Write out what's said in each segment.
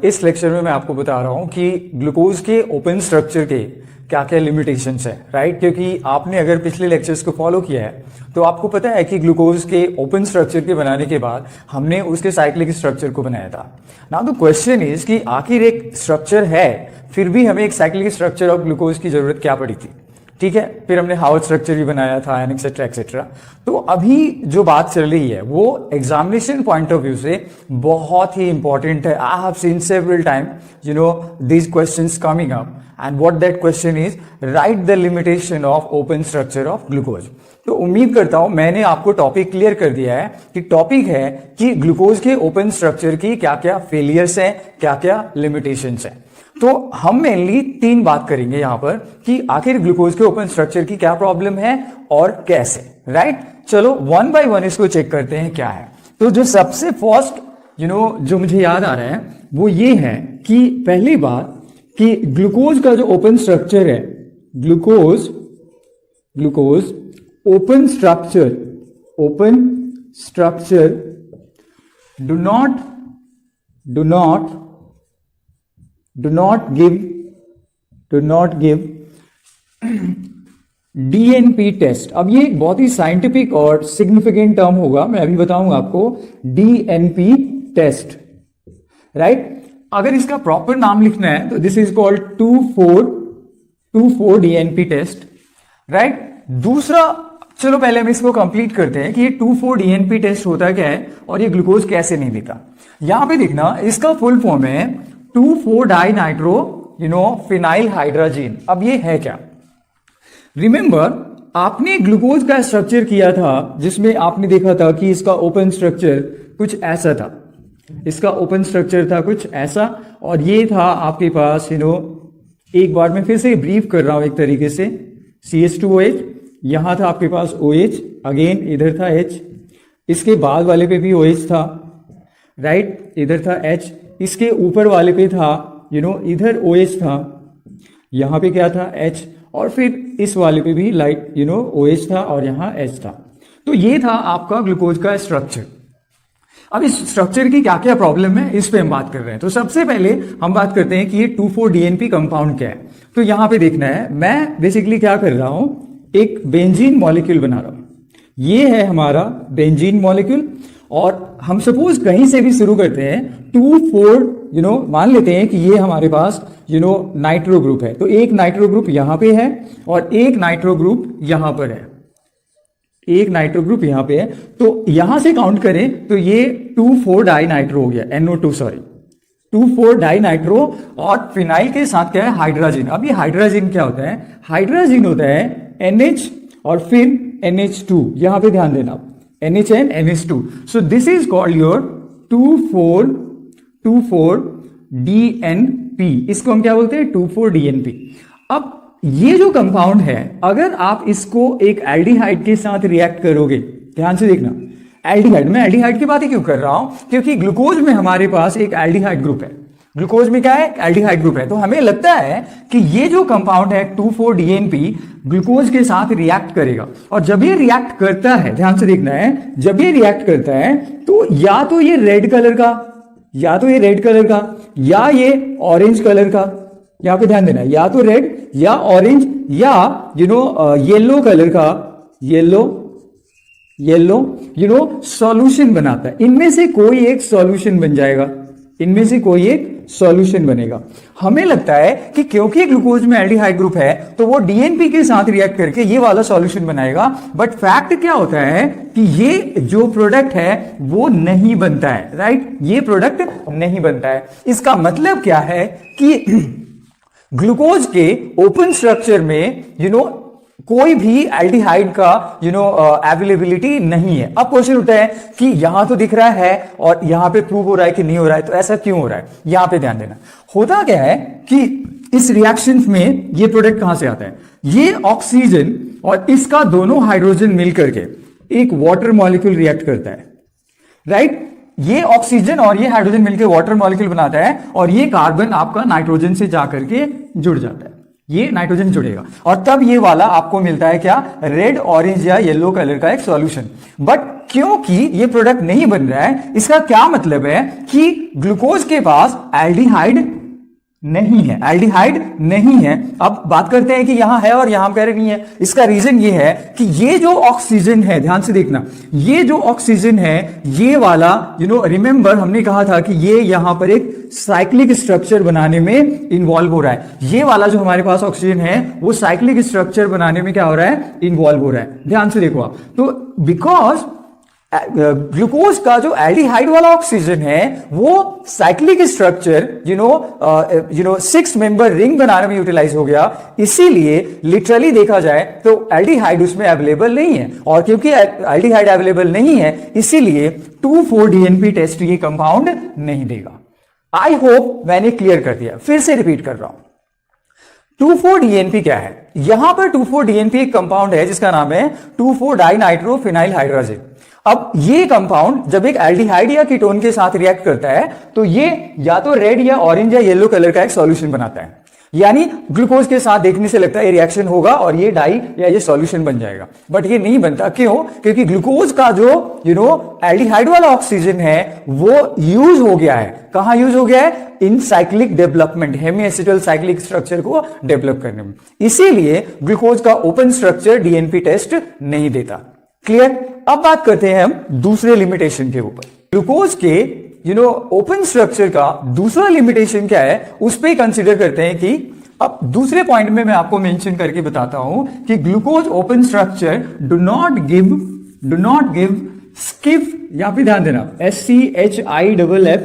इस लेक्चर में मैं आपको बता रहा हूं कि ग्लूकोज के ओपन स्ट्रक्चर के क्या क्या लिमिटेशंस है, राइट। क्योंकि आपने अगर पिछले लेक्चर्स को फॉलो किया है तो आपको पता है कि ग्लूकोज के ओपन स्ट्रक्चर के बनाने के बाद हमने उसके साइक्लिक स्ट्रक्चर को बनाया था। नाउ द क्वेश्चन इज कि आखिर एक स्ट्रक्चर है फिर भी हमें एक साइक्लिक स्ट्रक्चर ऑफ ग्लूकोज की जरूरत क्या पड़ी थी, ठीक है। फिर हमने हाउस स्ट्रक्चर भी बनाया था एंड एक्सेट्रा एक्सेट्रा। तो अभी जो बात चल रही है वो एग्जामिनेशन पॉइंट ऑफ व्यू से बहुत ही इंपॉर्टेंट है। I have seen several time these questions coming up, and what that question is, write the limitation of open structure of glucose। तो उम्मीद करता हूं मैंने आपको टॉपिक क्लियर कर दिया है कि टॉपिक है कि ग्लूकोज के ओपन स्ट्रक्चर की क्या क्या फेलियर्स हैं, क्या क्या लिमिटेशंस हैं। तो हम मेनली 3 बात करेंगे यहां पर कि आखिर ग्लूकोज के ओपन स्ट्रक्चर की क्या प्रॉब्लम है और कैसे, राइट। चलो वन बाय वन इसको चेक करते हैं क्या है। तो जो सबसे फर्स्ट जो मुझे याद आ रहा है वो ये है कि पहली बात कि ग्लूकोज का जो ओपन स्ट्रक्चर है, glucose open structure do not give DNP test. अब ये एक बहुत ही साइंटिफिक और सिग्निफिकेंट टर्म होगा, मैं अभी बताऊंगा आपको। DNP test, right. अगर इसका प्रॉपर नाम लिखना है तो this is called 2,4 DNP test, right. दूसरा, चलो पहले हम इसको कंप्लीट करते हैं कि ये 2,4 डीएनपी टेस्ट होता क्या है और ये ग्लूकोज कैसे नहीं देता। यहां पे देखना, इसका फुल फॉर्म है 2,4 डाइनाइट्रो फिनाइल हाइड्रोजीन। अब ये है क्या? रिमेंबर, आपने ग्लूकोज का स्ट्रक्चर किया था जिसमें आपने देखा था कि इसका ओपन स्ट्रक्चर कुछ ऐसा था, इसका ओपन स्ट्रक्चर था कुछ ऐसा, और ये था आपके पास एक बार मैं फिर से ब्रीफ कर रहा हूं एक तरीके से। CH2OH, यहां था आपके पास OH, अगेन इधर था H, इसके बाद वाले पे भी OH था, राइट, इधर था H, इसके ऊपर वाले पे था इधर OH था, यहां पे क्या था H, और फिर इस वाले पे भी लाइक OH था और यहां H था। तो ये था आपका ग्लूकोज का स्ट्रक्चर। अब इस स्ट्रक्चर की क्या क्या प्रॉब्लम है इस पे हम बात कर रहे हैं। तो सबसे पहले हम बात करते हैं कि ये 2,4 डीएनपी कंपाउंड क्या है। तो यहां पे देखना है, मैं बेसिकली क्या कर रहा हूं, एक बेंजीन मॉलिक्यूल बना रहा हूं। ये है हमारा बेंजीन मॉलिक्यूल, और हम सपोज कहीं से भी शुरू करते हैं 2,4 मान लेते हैं कि ये हमारे पास नाइट्रो ग्रुप है। तो एक नाइट्रो ग्रुप यहां पे है और एक नाइट्रो ग्रुप यहां पर है, एक नाइट्रो ग्रुप यहां पे है। तो यहां से काउंट करें तो ये 2,4 डाइनाइट्रो हो गया, NO2 सॉरी, 2,4 डाइनाइट्रो, और फिनाइल के साथ क्या है, हाइड्रोजन। अब ये हाइड्रोजन क्या होता है? हाइड्रोजन होता है NH और फिर NH2, यहां पे ध्यान देना, NH and NH2। So this is called your 2,4 DNP। इसको हम क्या बोलते हैं? 2,4 DNP। अब ये जो कंपाउंड है, अगर आप इसको एक एल्डिहाइड के साथ रिएक्ट करोगे, ध्यान से देखना, एल्डिहाइड, मैं एल्डिहाइड की बात ही क्यों कर रहा हूं, क्योंकि ग्लूकोज में हमारे पास एक एल्डिहाइड ग्रुप है। ग्लूकोज में क्या है? एल्डिहाइड ग्रुप है। तो हमें लगता है कि ये जो कंपाउंड है 2,4 DNP ग्लूकोज के साथ रिएक्ट करेगा, और जब ये रिएक्ट करता है, ध्यान से देखना है, जब ये रिएक्ट करता है तो या तो ये रेड कलर का, या तो ये रेड कलर का, या ये ऑरेंज कलर का, यहां पे ध्यान देना, या तो रेड या ऑरेंज या येलो कलर का, येलो सॉल्यूशन बनाता है। इनमें से कोई एक सॉल्यूशन बन जाएगा, इनमें से कोई एक सॉल्यूशन बनेगा। हमें लगता है कि क्योंकि ग्लूकोज में एल्डिहाइड ग्रुप है तो वो डीएनपी के साथ रिएक्ट करके ये वाला सॉल्यूशन बनाएगा, बट फैक्ट क्या होता है कि ये जो प्रोडक्ट है वो नहीं बनता है, राइट, ये प्रोडक्ट नहीं बनता है। इसका मतलब क्या है कि ग्लूकोज के ओपन स्ट्रक्चर में कोई भी एल्डिहाइड का अवेलेबिलिटी नहीं है। अब क्वेश्चन उठता है कि यहां तो दिख रहा है और यहां पे प्रूव हो रहा है कि नहीं हो रहा है, तो ऐसा क्यों हो रहा है? यहां पे ध्यान देना, होता क्या है कि इस रिएक्शन में ये प्रोडक्ट कहां से आता है? ये ऑक्सीजन और इसका दोनों हाइड्रोजन मिलकर के एक वाटर मॉलिक्यूल रिएक्ट करता है, राइट। ये ऑक्सीजन और ये हाइड्रोजन मिलकर वाटर मॉलिक्यूल बनाता है, और ये कार्बन आपका नाइट्रोजन से जाकर के जुड़ जाता है, ये नाइट्रोजन जुड़ेगा और तब ये वाला आपको मिलता है क्या, रेड, ऑरेंज या येलो कलर का एक सॉल्यूशन। बट क्योंकि ये प्रोडक्ट नहीं बन रहा है, इसका क्या मतलब है कि ग्लूकोज के पास एल्डिहाइड नहीं है, एल्डिहाइड नहीं है। अब बात करते हैं कि यहां है और यहां कह रहे नहीं है। इसका रीजन ये है कि ये जो ऑक्सीजन है, ध्यान से देखना, ये जो ऑक्सीजन है ये वाला रिमेंबर हमने कहा था कि ये यहां पर एक साइक्लिक स्ट्रक्चर बनाने में इन्वॉल्व हो रहा है। ये वाला जो हमारे पास ऑक्सीजन है वो साइक्लिक स्ट्रक्चर बनाने में क्या हो रहा है, इन्वॉल्व हो रहा है। ध्यान से देखो आप, तो बिकॉज ग्लूकोज का जो एल्डिहाइड वाला ऑक्सीजन है वो साइक्लिक स्ट्रक्चर 6 मेंबर रिंग बनाने में यूटिलाइज हो गया, इसीलिए लिटरली देखा जाए तो एल्डिहाइड उसमें अवेलेबल नहीं है। और क्योंकि एल्डिहाइड अवेलेबल नहीं है इसीलिए 2,4-DNP टेस्ट ये कंपाउंड नहीं देगा। आई होप मैंने क्लियर कर दिया, फिर से रिपीट कर रहा हूं। 2,4-DNP क्या है? यहां पर 2,4-DNP एक कंपाउंड है जिसका नाम है 2,4-डाइनाइट्रो फिनाइलहाइड्राजिन। अब ये कंपाउंड जब एक एल्डिहाइड या कीटोन के साथ रिएक्ट करता है तो ये या तो रेड या ऑरेंज या येलो कलर का एक सॉल्यूशन बनाता है। यानी ग्लूकोज के साथ देखने से लगता है ये रिएक्शन होगा और ये डाई या ये सॉल्यूशन बन जाएगा, बट ये नहीं बनता। क्यों? क्योंकि ग्लूकोज का जो एल्डिहाइड वाला ऑक्सीजन है वो यूज हो गया है। कहां यूज हो गया है? In cyclic development, hemiacetal cyclic structure को डेवलप करने में। इसीलिए ग्लूकोज का ओपन स्ट्रक्चर डीएनपी टेस्ट नहीं देता। क्लियर? अब बात करते हैं हम दूसरे लिमिटेशन के ऊपर। ग्लूकोज के ओपन स्ट्रक्चर का दूसरा लिमिटेशन क्या है उस पर कंसीडर करते हैं कि अब दूसरे पॉइंट में मैं आपको मेंशन करके बताता हूं कि glucose open structure do not give Schiff, यहां पे ध्यान देना, SCHIFF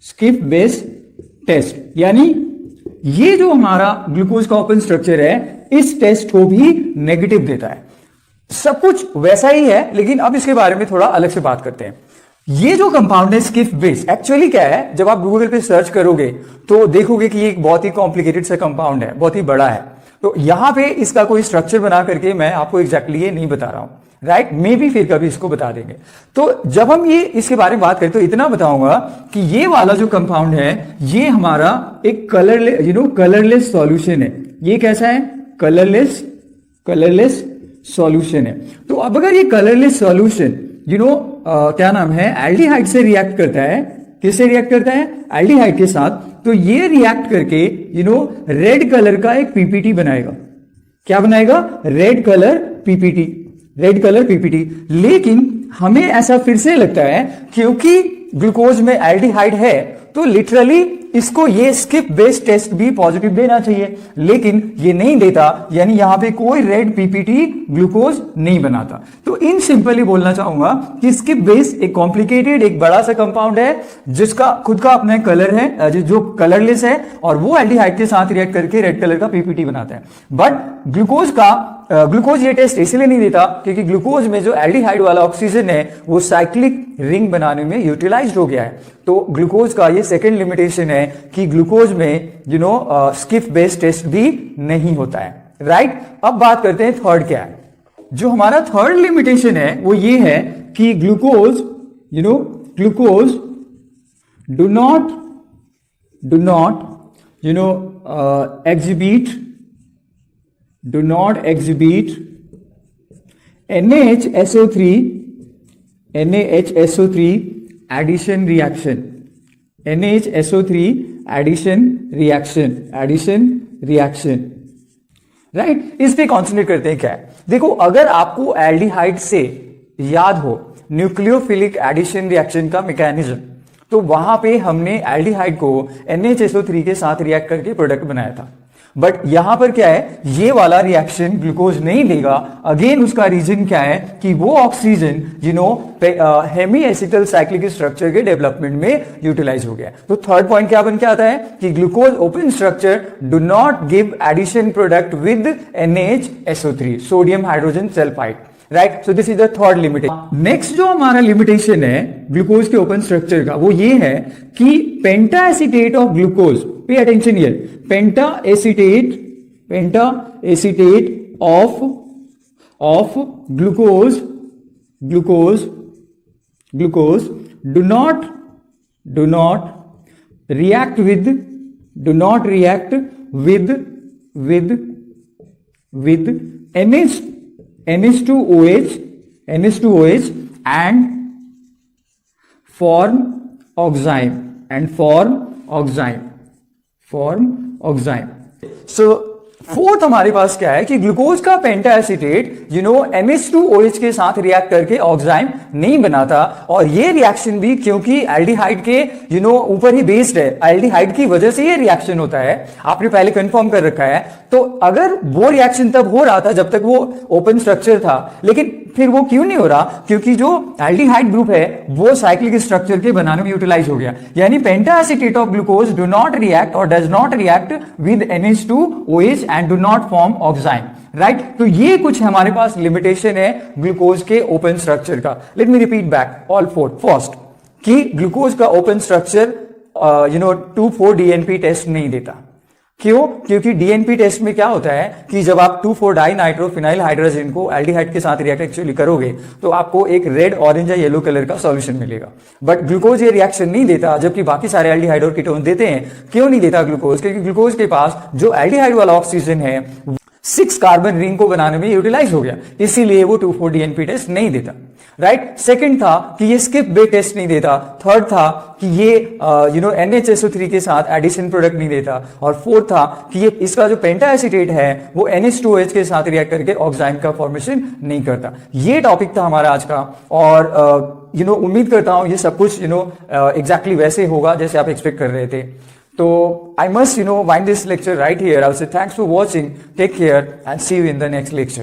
स्किफ बेस टेस्ट। यानी ये जो हमारा ग्लूकोज का ओपन स्ट्रक्चर है इस टेस्ट को भी नेगेटिव देता है। सब कुछ वैसा ही है लेकिन अब इसके बारे में थोड़ा अलग से बात करते हैं। ये जो कंपाउंड है स्किफ बेस, एक्चुअली क्या है, जब आप गूगल पे सर्च करोगे तो देखोगे कि ये एक बहुत ही कॉम्प्लिकेटेड सा कंपाउंड है, बहुत ही बड़ा है। तो यहां पे इसका कोई स्ट्रक्चर बना करके मैं आपको एग्जैक्टली ये नहीं बता रहा हूं, राइट? मे बी फिर कभी इसको बता देंगे। तो जब हम ये इसके बारे में बात करें तो इतना बताऊंगा कि ये वाला जो कंपाउंड है ये हमारा एक कलरलेस सॉल्यूशन है। ये कैसा है? कलरलेस सॉल्यूशन है। तो अब अगर ये कलरलेस सॉल्यूशन क्या नाम है, एल्डिहाइड से रिएक्ट करता है, किससे रिएक्ट करता है? एल्डिहाइड के साथ, तो ये रिएक्ट करके रेड कलर का एक पीपीटी बनाएगा। क्या बनाएगा? Red colour PPT. लेकिन हमें ऐसा फिर से लगता है क्योंकि ग्लूकोज में एल्डिहाइड है तो लिटरली इसको ये स्किप बेस्ड टेस्ट भी पॉजिटिव देना चाहिए, लेकिन ये नहीं देता। यानी यहां पे कोई रेड पीपीटी ग्लूकोज नहीं बनाता। तो इन सिंपली बोलना चाहूंगा कि स्किप बेस एक कॉम्प्लिकेटेड, एक बड़ा सा कंपाउंड है जिसका खुद का अपना कलर है, जो कलरलेस है, और वो एल्डिहाइड के साथ रिएक्ट करके रेड कलर का पीपीटी बनाता है। बट ग्लूकोज ये टेस्ट इसलिए नहीं देता क्योंकि ग्लूकोज में जो एल्डिहाइड वाला ऑक्सीजन है वो साइक्लिक रिंग बनाने में यूटिलाइज्ड हो गया है। तो ग्लूकोज का ये सेकंड लिमिटेशन है कि ग्लूकोज में स्किप बेस्ड टेस्ट भी नहीं होता है, राइट? अब बात करते हैं थर्ड क्या है। जो हमारा थर्ड लिमिटेशन है वो ये है कि glucose do not exhibit NaHSO3 addition reaction, right? इस पे कॉन्सेंट्रेट करते हैं। क्या है, देखो, अगर आपको एल्डिहाइड से याद हो न्यूक्लियोफिलिक एडिशन रिएक्शन का मैकेनिज्म, तो वहां पे हमने एल्डिहाइड को NaHSO3 के साथ रिएक्ट करके प्रोडक्ट बनाया था। बट यहां पर क्या है, ये वाला रिएक्शन ग्लूकोज नहीं देगा। अगेन उसका रीजन क्या है कि वो oxygen hemiacetal cyclic structure के डेवलपमेंट में यूटिलाइज हो गया। तो थर्ड पॉइंट क्या बन के आता है कि glucose open structure do not give addition product with NaHSO3, sodium hydrogen sulphide, right? So this is the third limitation. Next जो हमारा लिमिटेशन है ग्लूकोज के ओपन स्ट्रक्चर का वो ये है कि penta acetate of glucose, pay attention here, penta acetate of glucose do not react do not react with NH2OH and form oxime. So fourth हमारे पास क्या है कि ग्लूकोज का पेंटा एसिटेट NH2OH के साथ रिएक्ट करके ऑक्साइम नहीं बनाता, और ये रिएक्शन भी क्योंकि एल्डिहाइड के ऊपर ही बेस्ड है, एल्डिहाइड की वजह से ये रिएक्शन होता है, आपने पहले कंफर्म कर रखा है। तो अगर वो रिएक्शन तब हो रहा था जब तक वो ओपन स्ट्रक्चर था, लेकिन फिर वो क्यों नहीं हो रहा? क्योंकि जो एल्डिहाइड ग्रुप है वो साइक्लिक स्ट्रक्चर के बनाने में यूटिलाइज हो गया, यानी penta acetate of glucose do not react और does not react with NH2OH and do not form oxime, right. तो ये कुछ हमारे पास लिमिटेशन है ग्लूकोज के ओपन स्ट्रक्चर का। Let me repeat back all four. First कि ग्लूकोज का ओपन स्ट्रक्चर 2,4-DNP टेस्ट नहीं देता। क्यों? क्योंकि डीएनपी टेस्ट में क्या होता है कि जब आप 2,4-डाइनाइट्रोफिनाइल हाइड्रोजन को एल्डिहाइड के साथ रिएक्ट एक्चुअली करोगे तो आपको एक रेड, ऑरेंज या येलो कलर का सॉल्यूशन मिलेगा, बट ग्लूकोज ये रिएक्शन नहीं देता, जबकि बाकी सारे एल्डिहाइड और कीटोन देते हैं। क्यों नहीं देता ग्लूकोज? क्योंकि ग्लूकोज के पास जो एल्डिहाइड वाला ऑक्सीजन है 6 कार्बन रिंग को बनाने में यूटिलाइज हो गया, इसीलिए वो 2,4-DNP टेस्ट नहीं देता, राइट। सेकंड था कि ये स्किप बे टेस्ट नहीं देता। थर्ड था कि ये NHSO3 के साथ एडिशन प्रोडक्ट नहीं देता। और फोर्थ था कि ये इसका जो पेंटा एसिटेट है वो NH2OH के साथ रिएक्ट करके ऑक्साइम का फॉर्मेशन नहीं करता। ये टॉपिक था हमारा आज का, और उम्मीद करता हूं ये सब कुछ एग्जैक्टली वैसे होगा जैसे आप एक्सपेक्ट कर रहे थे। So I must wind this lecture right here. I'll say thanks for watching. Take care and see you in the next lecture.